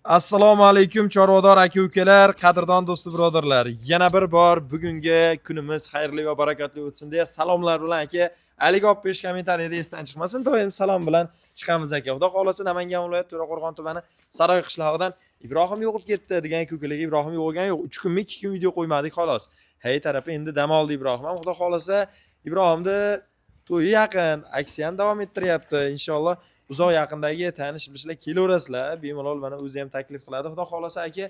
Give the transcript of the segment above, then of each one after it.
Assalomu alaykum chorvador aka-ukalar, qadrdon do'sti birodarlar. Yana bir bor bugungi kunimiz xayrli va barakatli o'tsin deya salomlar bilan aka. Alik olib berish kommentariyada esdan chiqmasin. Doim salom bilan chiqamiz aka. Xudo xolasa Namangan viloyati To'raqo'rg'on tumani Saroy qishlog'idan Ibrohim yo'qib ketdi degan aka-ukalarga Ibrohim yo'qgan yo'q. 3 kunmi 2 kun video qo'ymadik xolos. Hay tarafi endi dam oldi Ibrohim. Xudo xolasa Ibrohimni to'yi yaqin, aksiyani davom ettiryapti. Inshaalloh uzoq yaqindagi tanish bilishlar kelaverasizlar. Bemalol mana o'zi ham taklif qiladi. Xudo xolasa aka,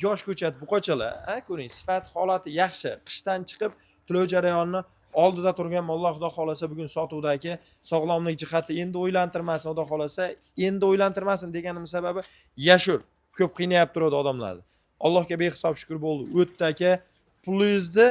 yosh ko'chat buqachalar, ko'ring, sifat holati yaxshi. Qishdan chiqib to'lov jarayonini oldida turgan mollar xudo xolasa bugun sotuvda aka. Sog'lomlik jihati endi o'ylantirmasin, xudo xolasa endi o'ylantirmasin deganim sababi yashur. Ko'p qiynayib turadi odamlarni. Allohga behisob shukr bo'ldi. O'tdi aka. Pulingizni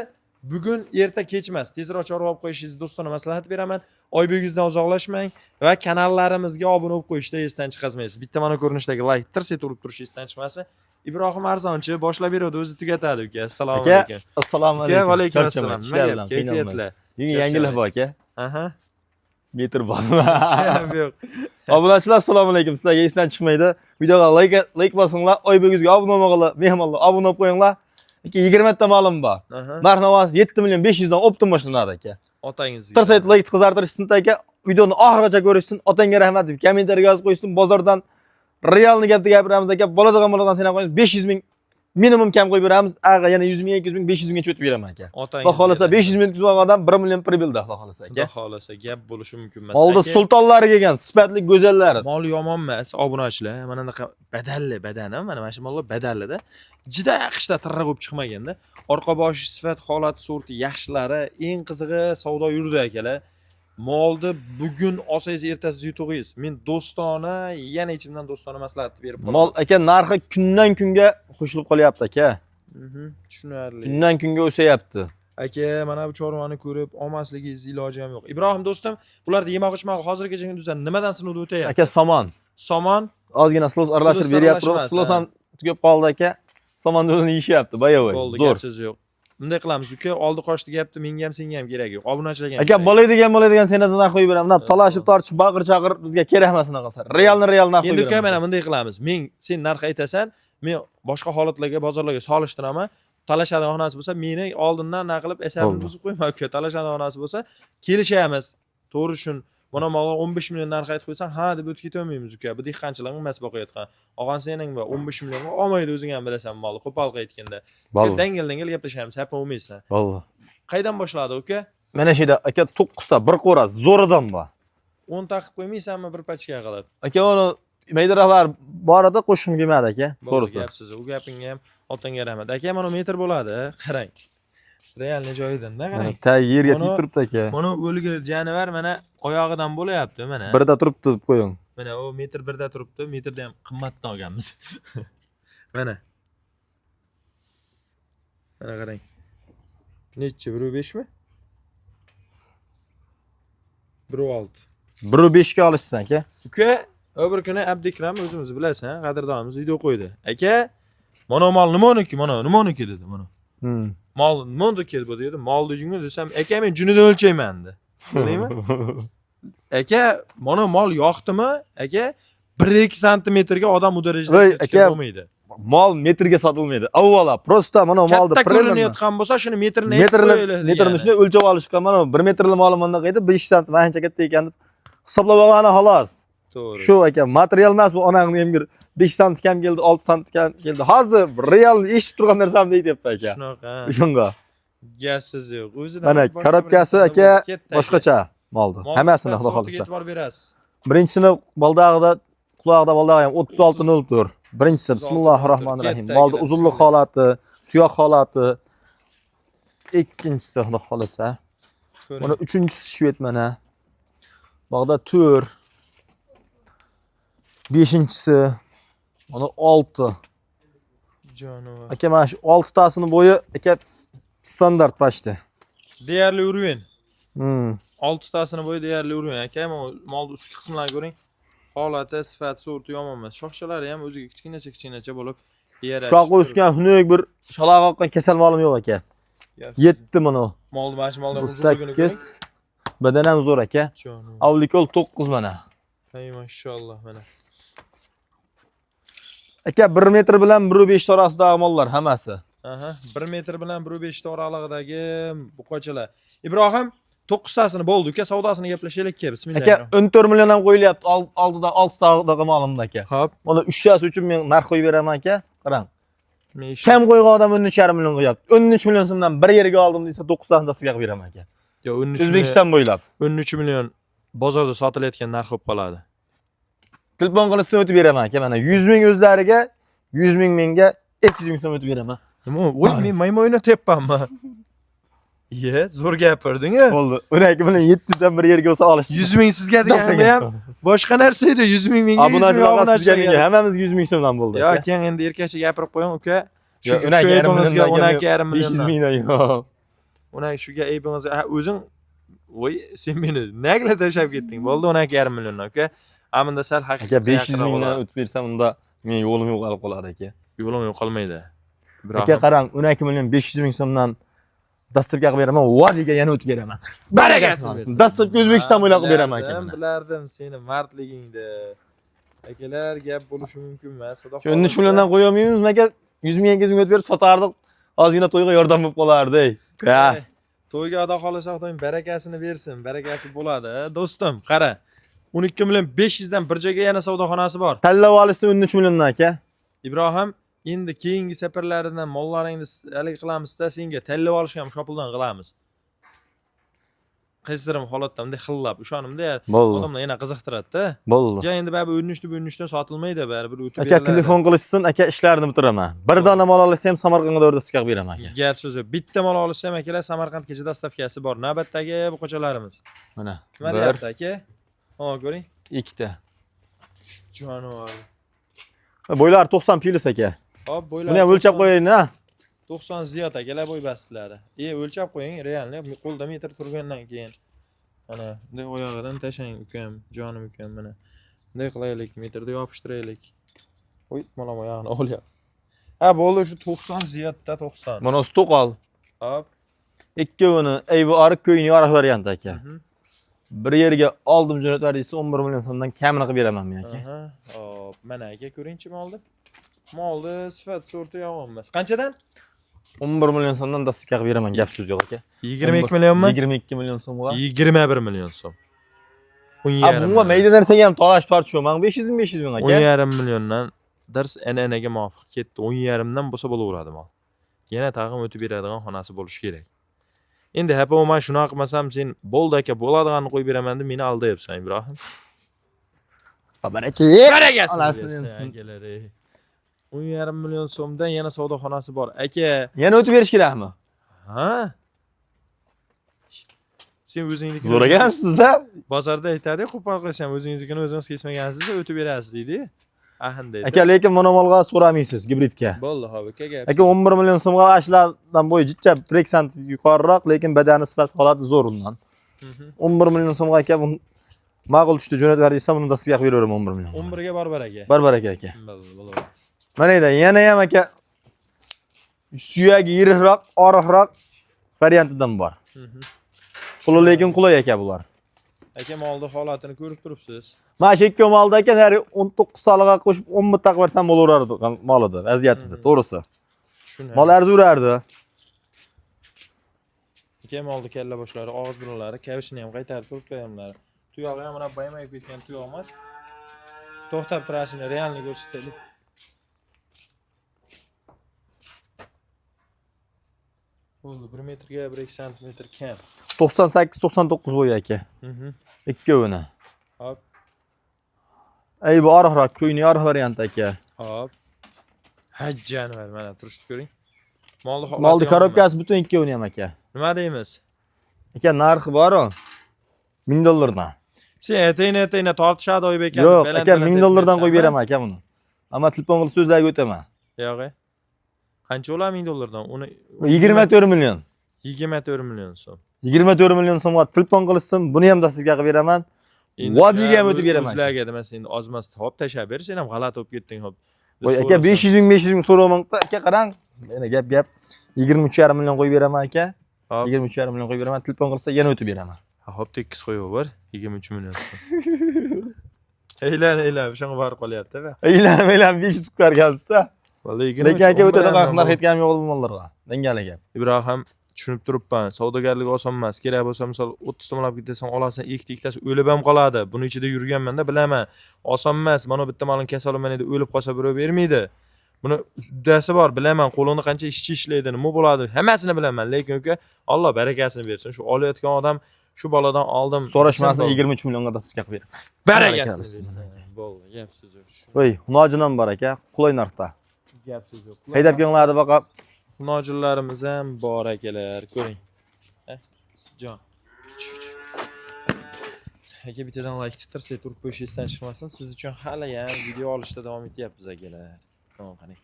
bugun erta kechmas tezroq chorva olib qo'yishingizni do'stona maslahat beraman. Oybegizdan uzoqlashmang va kanallarimizga obuna bo'lib qo'yishda esdan chiqazmaysiz. Bitta mana ko'rinishdagi like tirs etib urib turish esdan chiqmasin. Ibrohim Arzonchi boshlab beradi, o'zi tugatadi uka. Assalomu alaykum. Assalomu alaykum. Va alaykum assalom. Kayfiyatlar. Yangilik bor aka. Aha. Metr bor. Yo'q. Obunachilar assalomu alaykum. Sizlarga esdan chiqmaydi. Videoga like bosinglar, Oybegizga obuna bo'linglar, mehmonlar obuna bo'lib qo'yinglar. 20 ta ma'lum bor. Narx-navosi 7 million 500 dan optim boshlanadi aka. Otangizga. Tirsayt like qizartirishsin aka. Videoni oxirigacha ko'rishsin. Otangga rahmat deb kommentariyaga yozib qo'ysin. Bozordan realni gapni gapiramiz aka. Bo'ladigan sanab qo'yamiz. 500 ming minimum kam qo'yib beramiz. Ag'a yana 100 ming, 200 ming, 500 minggacha o'tib beraman aka. Xudo xolasa 500 ming o'tkazib olgan odam 1 million pribilda xudo xolasa aka. Xudo xolasa gap bo'lishi mumkin emas. Oldi sultonlari kelgan, sifatli go'zallari. Mol yomon emas, obunachilar. Mana bunaqa badalli badani, mana shu mollar badallida. Juda yaxshida tirra bo'lib chiqmaganda, orqa boshi sifat holati sorti yaxshilari, eng qizig'i savdo yurdi akalar. Molni bugun olsangiz ertasi yutug'ingiz. Men do'stona, yana ichimdan do'stona maslahat berib qolaman. Mol aka narxi kundan kunga qo'shilib qolyapti aka. Tushunarli. Kundan kunga o'sayapti. Aka, mana bu chorvani ko'rib olmasligingiz iloji ham yo'q. Ibrohim do'stim, bularda yemoq-ichmoq hozirgacha kunduzdan nimadan sinovdan o'tyapti? Aka somon. Somon. Ozgina silos aralashtirib beryapti. Silos ham tugab qoldi aka. Somonni o'zini yeyishyapti, bayovoy. Bo'ldi, gapsiz yo'q. Bunday qilamiz, uka, oldi qochdi gapni menga ham senga ham kerak yo'q. Obunachilarga. Aka, bo'ladigan sendan narx qo'yib beraman. Talashib tortishib baqir-chaqir bizga kerak emas unaqa. Real narx qo'yib beraman. Endi uka, mana bunday qilamiz. Sen narx aytasan, men boshqa holatlarga, bozorlarga solishtiraman. Talashadigan onasi bo'lsa, meni oldindan naqilib asabimni buzib qo'yma uka. Talashadigan onasi bo'lsa, kelishamiz. To'g'ri shun. Mana mol 15 million narx aytib qo'ysang, ha deb o'tib ketaolmaymiz uka. Bu dehqonchilarning emas boqayotgan. Og'an sening va 15 millionga olmaydi, o'zing ham bilasan molni, qo'polqa aytganda. Dangil gaplashamiz, hapa olmaysan. Valloh. Qaydan boshladi uka? Mana shu yerda aka 9 ta bir qo'ra zo'ridan bor. 10 taqib qo'ymaysanmi bir pachka qilib? Aka, uni maydaroqlar bor edi, qo'shim kelmadi aka. To'g'risi. Gapsiz, u gapingga ham otangga rahmat. Aka, mana metr bo'ladi, qarang. Realni joyidan-da qarang. Ta yerga tegib turibdi aka. Mana o'lgir jonivar mana oyog'idan bo'layapti mana. Birda turibdi deb qo'ying. Mana u metr birda turibdi, metrda ham qimmatdan olganmiz. Mana. Mana qarang. Necha 1.5 mi? 1.6. 1.5 ga olishsan aka. Uka, bir kuni Abdikram o'zimiz bilasan, qadrdonimiz video qo'ydi. Aka, mana mol nimoniki, mana nimoniki dedi mana. Mol nimoniki bu dedi. Molni junga desam, aka men junidan o'lchayman dedi. Bilaymi? Aka, mana mol yoqdimi? Aka, 1-2 santimetrga odam u darajada chiqolmaydi. Mol metrga sotilmaydi. Avvalo, prosta mana molni katta ko'rinayotgan bo'lsa, shuni metrini metrini shunday o'lchab olishga mana 1 metrli molim bunday qildi, 5 sant ancha katta ekan deb hisoblab olgani xolos. To'g'ri. Shu aka, material emas bu, onangni ham 5 sant kam keldi, 6 sant kam keldi. Hozir real eshitib turgan narsam deyapti aka. Shunaqa. Shunga. Gapsiz yo'q. O'zidan mana korobkasi aka boshqacha moldi. Hammasini xudo xolisa. E'tibor berasiz. Birinchisini baldog'ida, quloqda baldog'i ham 36.04. Birinchisi bismillahirrohmanirrohim. Molda uzunlik holati, tuyoq holati. Ikkinchisi xudo xolisa. Mana uchinchisi shvet mana. Bog'da 4. Beshinchisi mana 6. Jonivar. Aka, mana shu 6 tasini bo'yi aka standart pashti. Deyarli urven. 6 tasini bo'yi deyarli urven. Aka, molni ustki qismlarini ko'ring. Holati, sifat, sorti yomon emas. Shoxchalari ham o'ziga kichkinacha bo'lib, yarashib. Shoqqa o'sgan xunuk bir shalaq oqqan kasal molim yo'q aka. 7 mana. Molni bashi moldan uzunligini ko'ring. 8. Badan ham zo'r aka. Avlikol 9 mana. Hay maşallah mana. Aka 1 metr bilan 1.5 orasidagi mollar hammasi. Aha, 1 metr bilan 1.5 oralig'idagi buqachalar. Ibrohim 9 tasini bo'ldi, uka savdosini gaplashaylik ki. Aka Bismillah. 14 million ham qo'yilyapti. Oldida 6 tag'idagi molimda aka. Hop. Mana 3 tasi uchun men narx qo'yib beraman aka. Qarang. Mesh. Kam qo'ygan odam 13,5 million qo'yapti. 13 million so'mdan bir yerga oldim desa 9 tasini dastiga qilib beraman aka. Yo, 13 million. O'zbekiston bo'ylab. 13 million bozorda sotilayotgan narx bo'lib qoladi. Telefon qilishsa o'tib beraman aka. Mana 100 ming o'zlariga, 100 ming menga 200 ming so'm o'tib beraman. Nima? Voy, men maymoyni teppanmi? Ye, zo'r gapirding-a. Bo'ldi. Unaki bilan 700 dan bir yerga olsa olish. 100 ming sizga deganda ham boshqa narsa edi. 100 ming menga, 100 ming obunachilarga hammamizga 100 ming so'mdan bo'ldi. Yo, keyin endi erkakcha gapirib qo'ying, uka. Shu aybimizga 12,5 million. 500 ming yo'q. Unaki shuga aybimizga o'zing voy, sen meni nagla tashlab ketding. Bo'ldi 12,5 million, uka. Amanda sal Aka haqiqatga 500 mingdan o'tib bersam unda men yo'lim yo'qolib qoladi aka. yo'lim yo'qolmaydi. Aka qarang, 12 million 500 ming so'mdan dasturga qilib beraman, vodiga yana o'tib beraman. Barakasi bersin. Dasturga O'zbekiston bo'ylab qilib beraman aka. Bilardim seni mardligingni. Akalar, gap bo'lishi mumkin emas. Xudo 13 milliondan qo'ya olmaymizmi aka? 100 ming 200 ming o'tib berib sotardik. Ozgina to'yga yordam bo'lib qolardi. Ya. To'yga xudo xolasa Xudoyim barakasini bersin. Barakasi bo'ladi, do'stim. Qara. 12 million 500 dan bir joyga yana savdoxonasi bor. Tanlab olishsa 13 milliondan aka. Ibrohim, endi keyingi safarlaridan mollaringni halik qilamiz-da, senga tanlab olishni ham shopildan qilamiz. Qizdirim holatda bunday xillab, ishonimda odamlar yana qiziqtiradi-da. Bo'ldi. Ja endi baribir 13dan sotilmaydi, baribir o'tib aka telefon qilishsin, aka ishlarini bitiraman. Bir dona mol olsa ham Samarqandga o'rdastiga qilib beraman aka. Gap so'zi, bitta mol olishsam akalar Samarqandgacha dastavkasi bor. Navbatdagi bu qo'chalarimiz. Mana. Nima deyapti aka? Mana ko'ring. Ikkita. Jonivor. Bo'ylar 90 pilis aka. Hop, bo'ylar. Buni ham o'lchab qo'ying, ha. 90 ziyod akalar bo'y bastlari. O'lchab qo'ying, realni qo'lda metr turgandan keyin. Mana bunday oyog'idan tashlang ukam, jonim ukam mana. Bunday qilaylik, metrda yopishtiraylik. Qo'y, mana oyog'ini olyapti. Ha, bo'ldi, shu 90 ziyodda 90. Mana stoqol. Hop. Ikkovini aybi ariq ko'yini yoraq variant aka. Bir yerga oldim jo'natlar deysa 11 million so'mdan kamini qilib beraman men aka. Hop, mana aka ko'ringchi molni. Molni sifat sorti yomon emas. Qanchadan? 11 million so'mdan dasturga qilib beraman, gap so'z yo'q aka. 22 millionmi? 22 million so'mga. 21 million so'm. Ha, bunga mayda narsaga ham talash tortishaman. 500 ming 500 ming aka. 10,5 milliondan dars an'anaga muvofiq ketdi. 10,5 dan bo'lsa bo'laveradi mol. Yana tag'in o'tib beradigan xonasi bo'lishi kerak. Endi hapa men shunaqa qilmasam sen bo'ldi aka, bo'ladiganini qo'yib beraman deb meni aldayapsan Ibrohim. Baraka. Barakasi bersin akalar. 10,5 million so'mdan yana savdoxonasi bor. Aka, Yana o'tib berish kerakmi? ha? Sen o'zingiznikini Zo'ragansiz ha? bozorda aytadi, qo'pol qilsam o'zingiznikini o'zingiz kesmagansiz, o'tib berasiz deydi. Ahan deydi. Aka, lekin monomolga so'ramaysiz gibridga. Bo'ldi, hop aka gap. Aka 11 million so'mga ashlardan bo'yi jichcha 1% yuqoriroq, lekin badani sifat holati zo'r undan. 11 million so'mga aka bu ma'qul tushdi jo'natib berdiysa, buni dastiga qilib beraverdim 11 million. 11 ga bor aka. Barbar aka aka. Bo'ldi. Mana edi, yana ham aka suyagi yiriqroq, oriqroq variantidan bor. Qulay lekin qulay aka bular. Aka molni holatini ko'rib turibsiz. Mana shu ikki molda aka nari 19 soliqqa qo'shib 10 ming taqib bersam bo'laverardi molida, vaziyatida, to'g'risi. Shuni. Mol arziurardi. Aka molni kalla boshlari, og'iz burunlari, kavishini ham qaytarib turib qo'yamlar. Tuyog'i ham mana baymayib ketgan tuyoq emas. To'xtab turashini realni ko'rsataylik. Bo'ldi, 1 metrga 1 santimetr kam. 98-99 bo'yi aka. Ikkovini. Hop. Ey bu oriqroq, ko'yni oriq variant aka. Hop. Hajjan var, mana turishni ko'ring. Molni korobkasi butun ikkovini ham aka. Nima deymiz? Aka narxi bor-ku. $1000 dan. Sen etayna tortishadi Oybek aka. Yo'q, aka $1000 dan qo'yib beraman aka buni. Ammo telefon qilib so'zlarga o'taman. Yo'q. Qancha bo'ladi $1000 dan? Uni 24 million. 24 million so'm. 24 million so'mga telefon qilishsin, buni ham dastiga qilib beraman. Vodiga ham o'tib beraman. Sizlarga demas, endi ozmas hop tashab ber, sen ham g'alati bo'lib ketding hop. Voy aka 500 ming so'rayman. Aka qarang. Mana gap 23,5 million qo'yib beraman aka. 23,5 million qo'yib beraman. Telefon qilsa yana o'tib beraman. Hop tekis qo'yaver, 23 million so'm. Eylan, shunga borib qolyapti-da. Eylan 500 kar kelsa. Lekin aka o'ta narxlar ketgan yo'q bo'lmalarga. Dengala gap. Ibrohim tushunib turibman. Savdogarlik oson emas. Kerak bo'lsa, misol 30 so'mlab ketasan, olasan, ikkitasi o'lib ham qoladi. Buni ichida yurganman-da, bilaman. Oson emas. Mana bitta malin kasalman edi, o'lib qolsa birov bermaydi. Buni uddasi bor, bilaman. Qo'lingda qancha ishchi ishlaydi, nima bo'ladi, hammasini bilaman. Lekin uka, Alloh barakasini bersin. Shu olayotgan odam shu boladan oldim. So'rashmasin 23 millionga dasturga ber. Barakasini bersin. Bo'ldi, gap so'z yo'q. Voy, Hunojinam bor aka, qulay narxda. Gap so'z yo'q. Haydab kelinglardi baqa. Hunojinlarimiz ham bor akalar, ko'ring. Jon. Aka bittadan like titirsak turib qo'yishingizdan chiqmasin. Siz uchun hali ham video olishda davom etyapmiz akalar. Tamam, qani.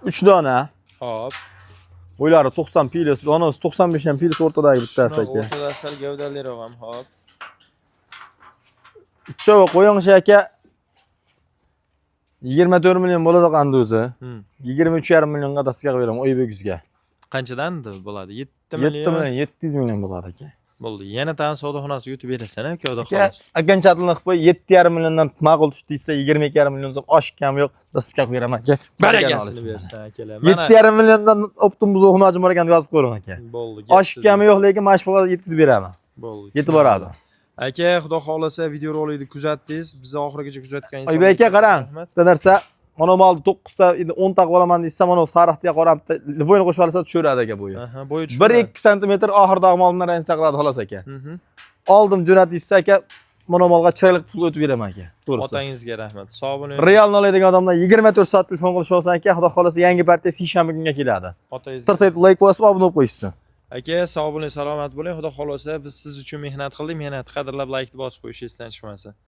3 dona. Hop. O'ylari 90 pilis, donasi 95 ham pilis o'rtadagi bittasi aka. O'rtada sal gavdaliroq ham, hop. Uchova qo'yingchi aka. 24 million bo'ladi qanday o'zi? 23,5 millionga dasturga beraman Oybekizga. Qanchadan bo'ladi? 7 7 million. million 700 million bo'ladi aka. Bo'ldi. Yana tan savdoxonasiga yutib berasan, aka, xudo Aka, xolos. akanchatilni qilib qo'y 7,5 milliondan ma'qul tush deysa 22,5 million so'm oshib kam yo'q, dasturga beraman aka. Barakasini bersin akalar. 7,5 milliondan optim buzo hunojim bor ekan yozib qo'ying aka. Bo'ldi. Oshib kami yo'q, lekin mashg'ulot yetkazib beraman. Bo'ldi. Yetib boradi. Aka, xudo xolasa video rolikni kuzatdingiz. Bizni oxirigacha kuzatganingiz Oybek aka qarang. Bitta narsa, mana molni 9 ta, endi 10 ta olaman desa, mana sariqga qarab, bo'yni qo'shib olsa tushiradi aka bo'yi. Aha, bo'yi 1-2 sm oxirdagi molni ransa qiladi xolos aka. Oldim jo'nat desa aka, mana molga chiroyli pul o'tib beraman aka. To'g'ri. Otangizga rahmat. Sog' bo'ling. Realni oladigan odamlar 24 soat telefon qilish olsa aka, xudo xolasa yangi partiya seshanba kunga keladi. Otangiz. Tirsayt like bosib, obuna bo'lib qo'yishsin. Aka, sog' bo'ling, salomat bo'ling. Xudo xolasa biz siz uchun mehnat qildik. Mehnatni qadrlab like bosib qo'yishingizdan chiqmasin.